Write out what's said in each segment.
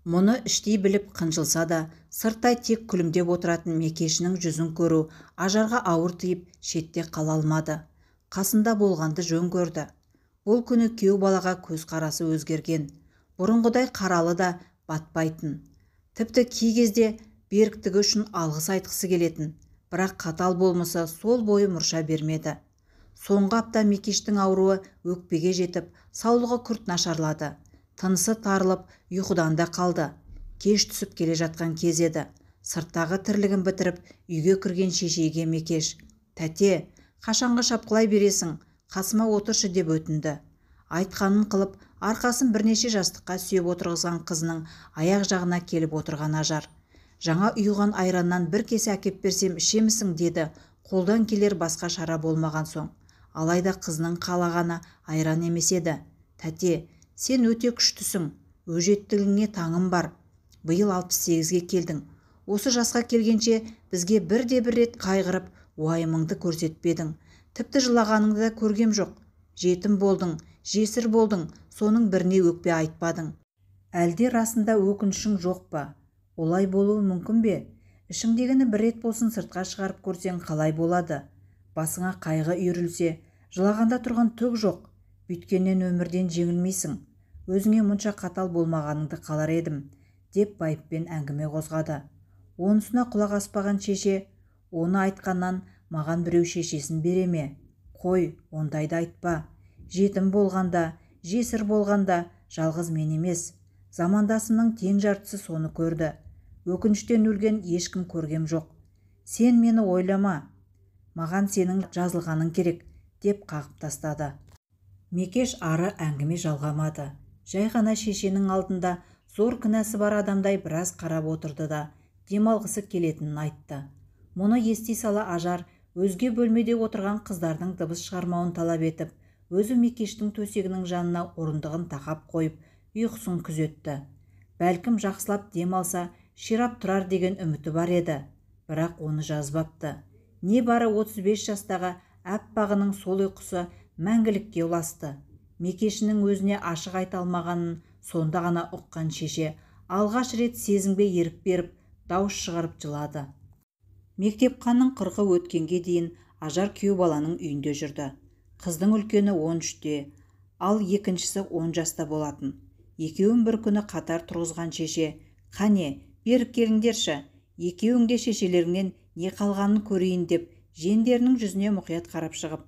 Мұны іштей біліп қынжылса да, сырттай тек күлімдеп отыратын Мекешінің жүзін көру Ажарға ауыр тиіп шетте қала алмады. Қасында болғанды жөн көрді. Бұл күні күйеу балаға көзқарасы өзгерген. Бұрынғыдай қаралы да батпайтын. Тіпті кей кезде беріктігі үшін алғыс айтқысы келетін. Бірақ қатал болмысы сол бойы мұрша бермеді. Соңғы апта Мекештің ауруы өкпеге жетіп, саулығы күрт нашарлады. Тынысы тарылып, ұйқыдан да қалды. Кеш түсіп келе жатқан кез еді. Сырттағы тірлігін бітіріп, үйге кірген шешейге Мекеш: «Тәте, қашанғы шапқылай бересің? Қасыма отыршы» деп өтінді. Айтқанын қылып, арқасын бірнеше жастыққа сүйеп отырғызған қызының аяқ жағына келіп отырған Ажар: «Жаңа ұйыған айраннан бір кесе әкеп берсем ішемісің?» деді, қолдан келер басқа шара болмаған соң. Алайда қызының қалағаны айран емес еді. «Тәте, сен өте күштісің, өжеттігіңе таңым бар. Биыл 68-ге келдің. Осы жасқа келгенше бізге бірде-бір рет қайғырып, уайымыңды көрсетпедің. Тіпті жылағаныңды да көргем жоқ. Жетім болдың, жесір болдың, соның біріне өкпе айтпадың. Әлде расында өкінішің жоқ па? Олай болуы мүмкін бе? Ішіңдегіні бір рет болсын сыртқа шығарып көрсең қалай болады? Басыңа қайғы үйірілсе, жылағанда тұрған түк жоқ. Бүйткеннен өмірден жеңілмейсің. Өзіңе мұнша қатал болмағаныңды қалар едім», деп байыппен әңгіме қозғады. Онысына құлақ аспаған шеше: «Оны айтқаннан маған біреу шешесін бере ме? Қой, ондайды айтпа. Жетім болғанда, жесір болғанда жалғыз мен емес, замандасымның тең жартысы соны көрді. Өкініштен өлген ешкім көргем жоқ. Сен мені ойлама. Маған сенің жазылғаның керек», деп қағып тастады. Мекеш ары әңгіме жалғамады. Жай ғана шешенің алдында зор кінәсі бар адамдай біраз қарап отырды да демалғысы келетінін айтты. Мұны ести сала Ажар өзге бөлмеде отырған қыздардың дыбыс шығармауын талап етіп, өзі Мекештің төсегінің жанына орындығын тақап қойып, ұйқысын күзетті. Бәлкім жақсылап демалса, ширап тұрар деген үміті бар еді. Бірақ оны жазбапты. Не бары 35 жастағы әппағының сол ұйқысы мәңгілікке ұласты. Мекешінің өзіне ашық айта алмағанын сонда ғана ұққан шеше алғаш рет сезімге ерік беріп, дауыс шығарып жылады. Мектепқанның 40-ы өткенге дейін Ажар күйеу баланың үйінде жүрді. Қыздың үлкені 13-те, ал екіншісі 10 жаста болатын. Екеуін бір күні қатар тұрғызған шеше: «Қане, беріп келіңдерші, екеуің де шешелеріңнен не қалғанын көрейін» деп жендерінің жүзіне мұқият қарап шығып: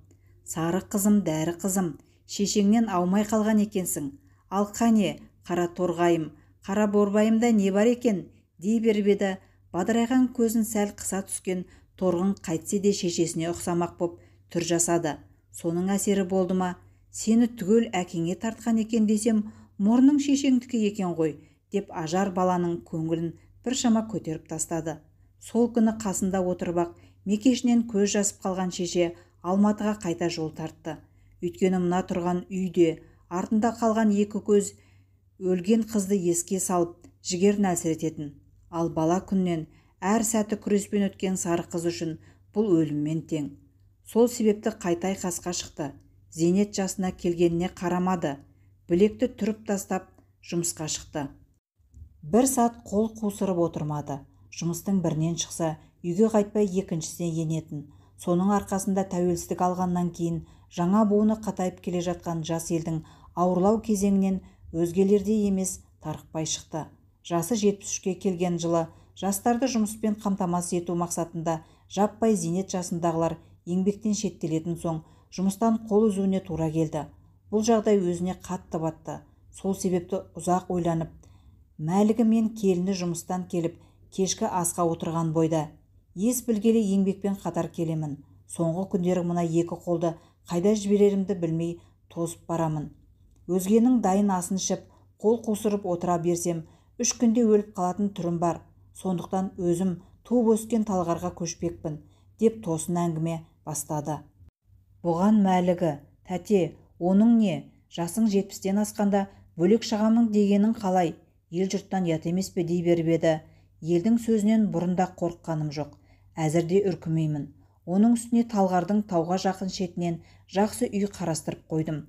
«Сары қызым, дәрі қызым, шешеңнен аумай қалған екенсің. Ал қане, қара торғайым, қара борбайымда не бар екен?» дей беріп еді, бадырайған көзін сәл қыса түскен торғын қайтсе де шешесіне ұқсамақ боп түр жасады. Соның әсері болды ма? «Сені түгел әкеңе тартқан екен десем, мұрның шешеңдікі екен ғой», деп Ажар баланың көңілін біршама көтеріп тастады. Сол күні қасында отырып ақ Мекешінен көз жасып қалған шеше Алматыға қайта жол тартты. Өйткені мына тұрған үйде артында қалған екі көз өлген қызды еске салып жігерін әлсірететін. Ал бала күннен әр сәті күреспен өткен сары қыз үшін бұл өліммен тең. Сол себепті қайта айқасқа шықты. Зейнет жасына келгеніне қарамады. Білекті түріп тастап жұмысқа шықты. Бір сәт қол қусырып отырмады. Жұмыстың бірінен шықса, үйге қайтпай екіншісіне енетін. Соның арқасында тәуелсіздік алғаннан кейін жаңа буыны қатайып келе жатқан жас елдің ауырлау кезеңінен өзгелердей емес тарықпай шықты. Жасы 73-ке келген жылы жастарды жұмыспен қамтамасыз ету мақсатында жаппай зейнет жасындағылар еңбектен шеттелетін соң жұмыстан қол үзуіне тура келді. Бұл жағдай өзіне қатты батты. Сол себепті ұзақ ойланып, мәлігі мен келіні жұмыстан келіп кешкі асқа отырған бойда: «Ес білгелі еңбекпен қатар келемін. Соңғы күндері мына екі қолды қайда жіберерімді білмей тозып барамын. Өзгенің дайын асын ішіп, қол қусырып отыра берсем, 3 күнде өліп қалатын түрім бар. Сондықтан өзім туып өскен талғарға көшпекпін», деп тосын әңгіме бастады. Бұған мәлігі: «Тәте, оның не? Жасың 70-тен асқанда бөлек шығамын дегенің қалай? Ел жұрттан ят емес пе?» дей беріп еді. Елдің сөзінен бұрында қорыққаным жоқ. Әзірде үркімеймін. Оның үстіне Талғардың тауға жақын шетінен жақсы үй қарастырып қойдым.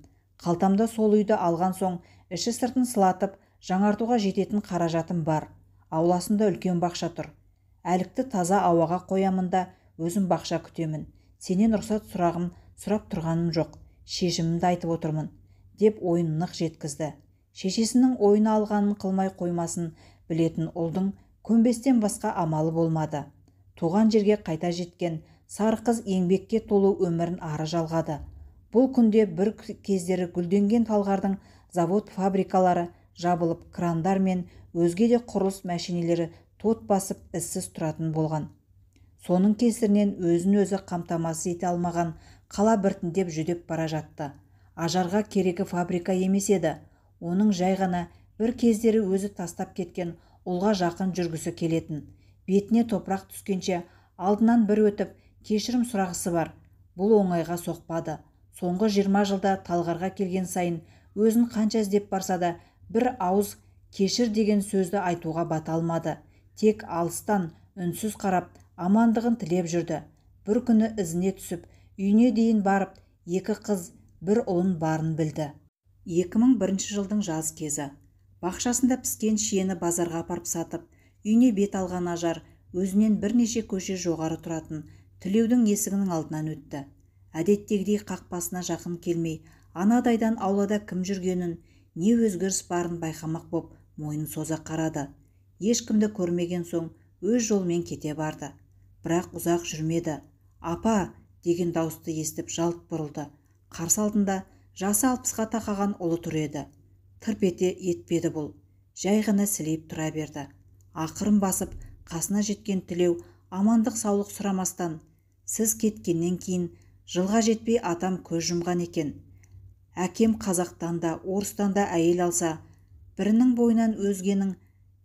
Қалтамда сол үйді алған соң іші сыртын сылатып Жаңартуға жететін қаражатым бар. Ауласында үлкен бақша тұр. Әлікті таза ауаға қоямын да өзім бақша күтемін. Сенен рұқсат сұрап тұрғаным жоқ. Шешімімді айтып отырмын, деп ойын нық жеткізді. Шешесінің ойына алғанын қылмай қоймасын білетін ұлдың көнбестен басқа амалы болмады. Туған жерге қайта жеткен сары қыз еңбекке толы өмірін ары жалғады. Бұл күнде бір кездері гүлденген талғардың завод-фабрикалары жабылып, крандар мен өзге де құрылыс мәшинелері тот басып іссіз тұратын болған. Соның кесірінен өзін-өзі қамтамасыз ете алмаған қала біртіндеп жүдеп бара жатты. Ажарға керегі фабрика емес еді. Оның жай ғана бір кездері өзі тастап кеткен ұлға жақын жүргісі келетін. Бетіне топырақ түскенше алдынан бір өтіп кешірім сұрағысы бар. Бұл оңайға соқпады. Соңғы 20 жылда Талғарға келген сайын өзін қанша іздеп барса да бір ауыз кешір деген сөзді айтуға бата алмады. Тек алыстан үнсіз қарап амандығын тілеп жүрді. Бір күні ізіне түсіп, үйіне дейін барып, 2 қыз, бір ұлын барын білді. 2001 жылдың жаз кезі. Бақшасында піскен шиені базарға апарып сатып, үйіне бет алған Ажар өзінен бірнеше көше жоғары тұратын Тілеудің есігінің алдынан өтті. Әдеттегідей қақпасына жақын келмей, анадайдан аулада кім жүргенін, не өзгеріс барын байқамақ боп мойнын соза қарады. Ешкімді көрмеген соң өз жолмен кете барды. Бірақ ұзақ жүрмеді. «Апа!» деген дауысты естіп жалт бұрылды. Қарсы алдында жасы 60-ға тақаған ұлы тұр еді. Тырп етпеді бұл. Жай ғана сілейіп тұра берді. Ақырын басып, қасына жеткен Тілеу амандық саулық сұрамастан: «Сіз кеткеннен кейін жылға жетпей атам көз жұмған екен. Әкем Қазақтан да, Орыстан да әйел алса, бірінің бойынан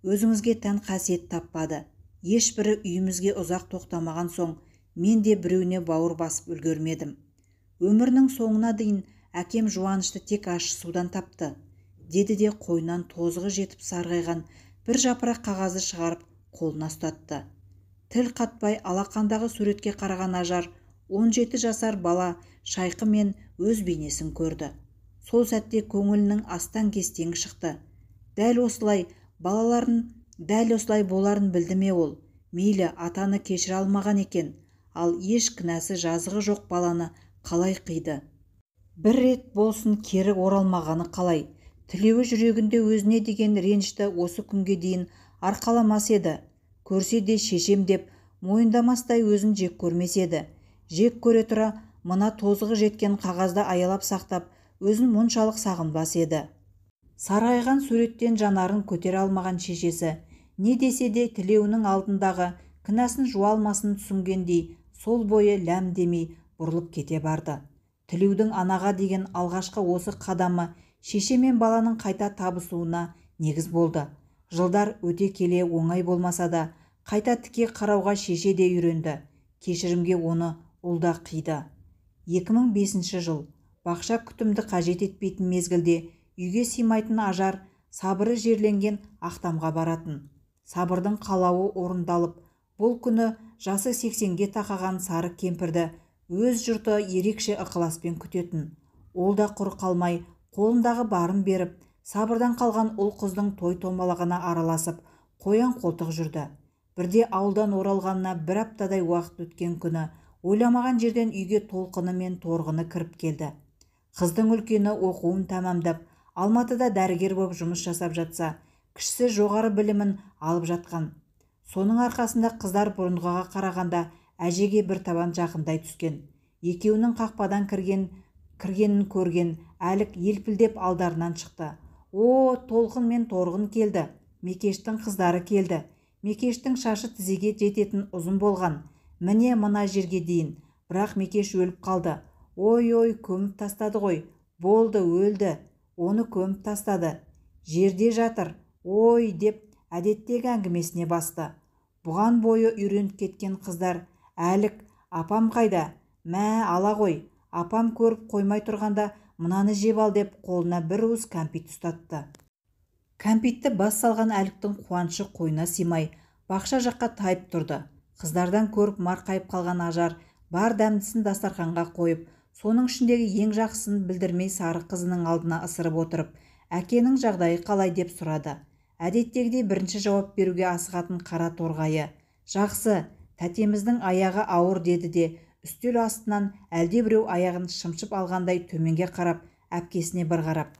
өзіңізге тән қасиет таппады. Ешбірі үйімізге ұзақ тоқтамаған соң, мен де біреуіне бауыр басып үлгермедім. Өмірінің соңына дейін әкем жуанышты тек ащы судан тапты», деді де қойнан тозығы жетіп сарғайған бір жапырақ қағазды шығарып қолына ұстатты. Тіл қатпай алақандағы суретке қараған Ажар 17 жасар бала шайқы мен өз бейнесін көрді. Сол сәтте көңілінің астан-кестеңі шықты. Дәл осылай боларын білді ме ол? Мейлі, атаны кешіре алмаған екен, ал еш кінәсі жазығы жоқ баланы қалай қиды? Бір рет болсын кері оралмағаны қалай? Тілеуі жүрегінде өзіне деген ренішті осы күнге дейін арқаламас еді. Көрсе де шешем деп мойындамастай өзін жек көрмес еді. Жек көре тұра мына тозығы жеткен қағазды аялап сақтап, өзін мұншалық сағынбас еді. Сарғайған суреттен жанарын көтере алмаған шешесі не десе де Тілеуінің алдындағы кінәсін жуа алмасын түсінгендей сол бойы ләм демей бұрылып кете барды. Тілеудің анаға деген алғашқы осы қадамы шеше мен баланың қайта табысуына негіз болды. Жылдар өте келе оңай болмаса да, қайта тіке қарауға шеше де үйренді. Кешірімге оны ұл да қиды. 2005 жыл. Бақша күтімді қажет етпейтін мезгілде үйге сыймайтын Ажар сабыры жерленген Ақтамға баратын. Сабырдың қалауы орындалып, бұл күні жасы 80-ге тақаған сары кемпірді өз жұрты ерекше ықыласпен күтетін. Ол да құр қалмай, қолындағы барын беріп, сабырдан қалған ұл қыздың той-томалағына араласып, қоян-қолтық жүрді. Бірде ауылдан оралғанына бір аптадай уақыт өткен күні, ойламаған жерден үйге толқыны мен торғыны кіріп келді. Қыздың үлкені оқуын тәмамдап, Алматыда дәрігер болып жұмыс жасап жатса, кішісі жоғары білімін алып жатқан. Соның арқасында қыздар бұрынғыға қарағанда әжеге бір табан жақындай түскен. Екеуінің қақпадан кіргенін көрген Әлік елпілдеп алдарынан шықты. «О, толқын мен торғын келді. Мекештің қыздары келді. Мекештің шашы тізеге жететін ұзын болған. Міне мына жерге дейін. Бірақ Мекеш өліп қалды. Ой, көміп тастады ғой. Болды, өлді. Оны көміп тастады. Жерде жатыр. Ой, деп әдеттегі әңгімесіне басты. Бұған бойы үйреніп кеткен қыздар: «Әлік, апам қайда? Мә, ала ғой. Апам көріп қоймай тұрғанда мынаны жеп ал», деп қолына бір уыс кәмпит ұстатты. Кәмпитті бас салған Әліктің қуанышы қойнына сыймай, бақша жаққа тайып тұрды. Қыздардан көріп марқайып қалған Ажар бар дәмдісін дастарханға қойып, соның ішіндегі ең жақсысын білдірмей сары қызының алдына ысырып отырып, Әкенің жағдайы қалай деп сұрады. Әдеттегідей бірінші жауап беруге асығатын қара торғайы. Жақсы, тәтеміздің аяғы ауыр деді де, үстел астынан әлдебіреу аяғын шымшып алғандай төменге қарап, әпкесіне бір қарап.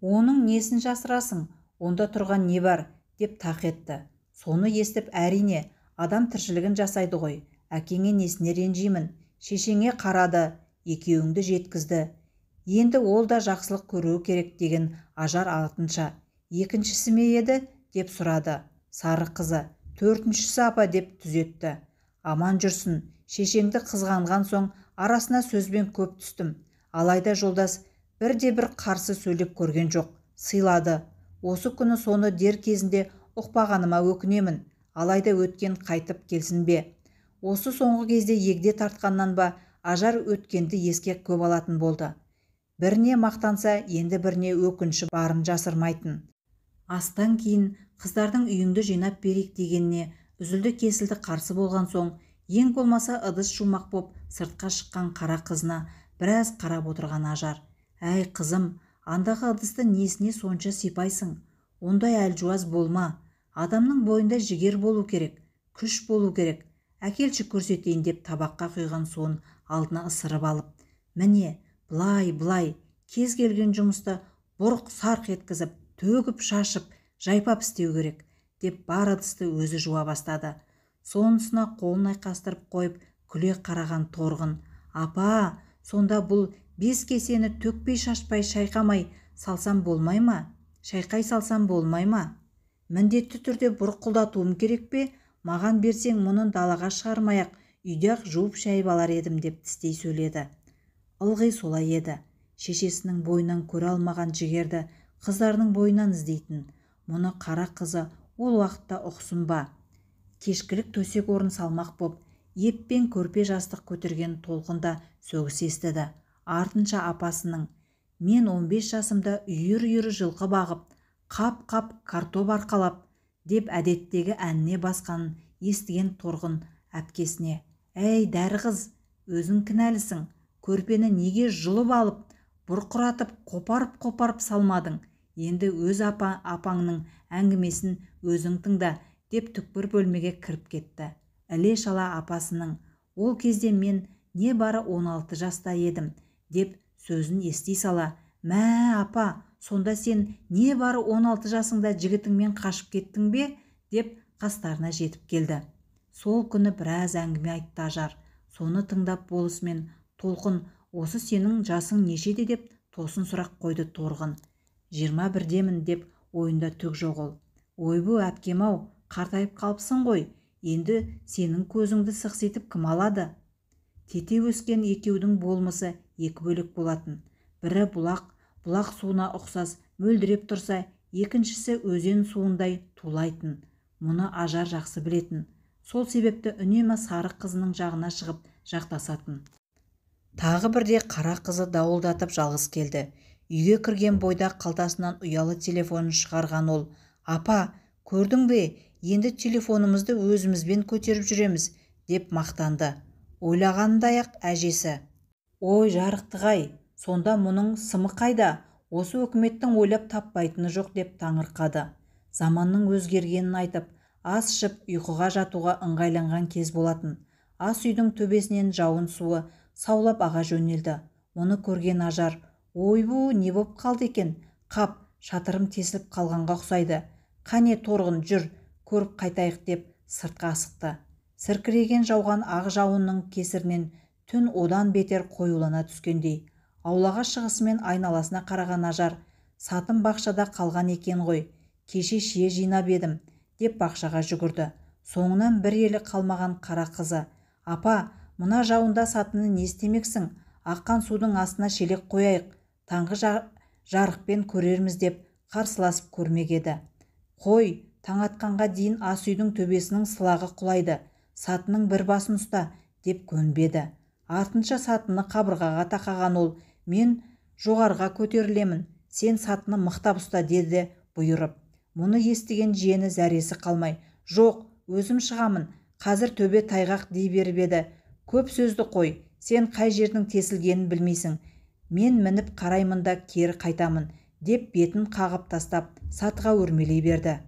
Оның несін жасырасың, онда тұрған не бар, деп тақ етті. Соны естіп, әрине, адам тіршілігін жасайды ғой. Әкеңе несіне ренжимін, шешеңе қарады, екеуіңді жеткізді. Енді ол да жақсылық көруі керек деген ажар артынша. Екіншісі ме еді, деп сұрады. Сары қызы. Төртіншісі апа, деп түзетті. Аман жүрсін, шешеңді қызғанған соң арасына сөзбен көп түстім. Алайда жолдас бірде-бір қарсы сөйлеп көрген жоқ, сыйлады. Осы күні соны дер кезінде ұқпағаныма өкінемін. Алайда өткен қайтып келсін бе? Осы соңғы кезде егде тартқаннан ба, ажар өткенді еске көп алатын болды. Біріне мақтанса, енді біріне өкініші барын жасырмайтын. Астан кейін қыздардың үйіңді жинап берейік дегеніне үзілді кесілді қарсы болған соң, ең болмаса ыдыс жумақ боп сыртқа шыққан қара қызына біраз қарап отырған ажар. Әй қызым, андағы ыдысты несіне сонша сипайсың? Ондай әлжуаз болма. Адамның бойында жігер болу керек, күш болу керек. Әкелші көрсетейін деп табаққа құйған суын алдына ысырып алып. Міне, былай, кез келген жұмысты бұрқ сарқ еткізіп, төгіп шашып, жайпап істеу керек, деп бар ыдысты өзі жуа бастады. Сонысына қолын айқастырып қойып, күле қараған торғын. Апа, сонда бұл 5 кесені төкпей шашпай шайқамай салсам болмай ма? Шайқай салсам болмай ма? Міндетті түрде бұрқылдатуым керек пе? Маған берсең мұнын далаға шығармай-ақ үйде-ақ жуып шайып алар едім, деп тістей сөйледі. Ылғи солай еді. Шешесінің бойынан көре алмаған жігерді қыздарының бойынан іздейтін. Мұны қара қызы ол уақытта ұқсын ба? Кешкілік төсек орын салмақ боп, еппен көрпе жастық көтерген толқында сөгіс естіді. Артынша апасының. Мен 15 жасымда үйір-үйір жылқы бағып, қап-қап картоп арқалап, деп әдеттегі әніне басқанын естіген торғын әпкесіне. Әй дәрі қыз, өзің кінәлісің. Көрпені неге жұлып алып, бұрқыратып, қопарып салмадың? Енді өз апаңның әңгімесін өзің тыңда, деп түкпір бөлмеге кіріп кетті. Іле-шала апасының. Ол кезде мен не бары 16 жаста едім, деп сөзін ести сала. Мә апа, сонда сен не бары 16 жасыңда жігітіңмен қашып кеттің бе? Деп қастарына жетіп келді. Сол күні біраз әңгіме айтты ажар. Соны тыңдап болысымен толқын, осы сенің жасың нешеде, деп тосын сұрақ қойды торғын. 21-демін, деп ойында түк жоқ ол. Ойбу әпкем-ау, қартайып қалыпсың ғой, енді сенің көзіңді сықситып кім алады? Тете өскен екеудің болмысы екі бөлек болатын. Бірі бұлақ суына ұқсас мөлдіреп тұрса, екіншісі өзен суындай тулайтын. Мұны ажар жақсы білетін. Сол себепті үнемі сары қызының жағына шығып жақтасатын. Тағы бірде қара қызы дауылдатып жалғыз келді. Үйге кірген бойда қалтасынан ұялы телефонын шығарған ол. Апа, көрдің бе, енді телефонымызды өзімізбен көтеріп жүреміз, деп мақтанды. Ойлағанындай-ақ әжесі. Ой жарықтық-ай, сонда мұның сымы қайда? Осы өкіметтің ойлап таппайтыны жоқ, деп таңырқады. Заманның өзгергенін айтып, ас ішіп ұйқыға жатуға ыңғайланған кез болатын. Ас үйдің төбесінен жауын суы саулап аға жөнелді. Оны көрген ажар, ойбу, не боп қалды екен? Қап, шатырым тесіліп қалғанға ұқсайды. Қане торғын, жүр, көріп қайтайық, деп сыртқа асықты. Сіркіреген жауған ақ жауынның кесірінен түн одан бетер қоюлана түскендей. Аулаға шығысымен айналасына қараған ажар, сатым бақшада қалған екен ғой, кеше шие жинап едім, деп бақшаға жүгірді. Соңынан бір елі қалмаған қара қызы. Апа, мына жауында сатыны не істемексің? Аққан судың астына шелек қояйық, таңғы жарықпен көрерміз, деп қарсыласып көрмек еді. Қой, таң атқанға дейін ас үйдің төбесінің сылағы құлайды, сатының бір басын ұста, деп көнбеді. Артынша сатыны қабырғаға тақаған ол, мен жоғарға көтерілемін, сен сатыны мықтап ұста, деді бұйырып. Мұны естіген жиені зәресі қалмай, жоқ, өзім шығамын, қазір төбе тайғақ дей беріп еді. Көп сөзді қой, сен қай жердің тесілгенін білмейсің. Мен мініп қараймын да кері қайтамын, деп бетін қағып тастап сатыға өрмелей берді.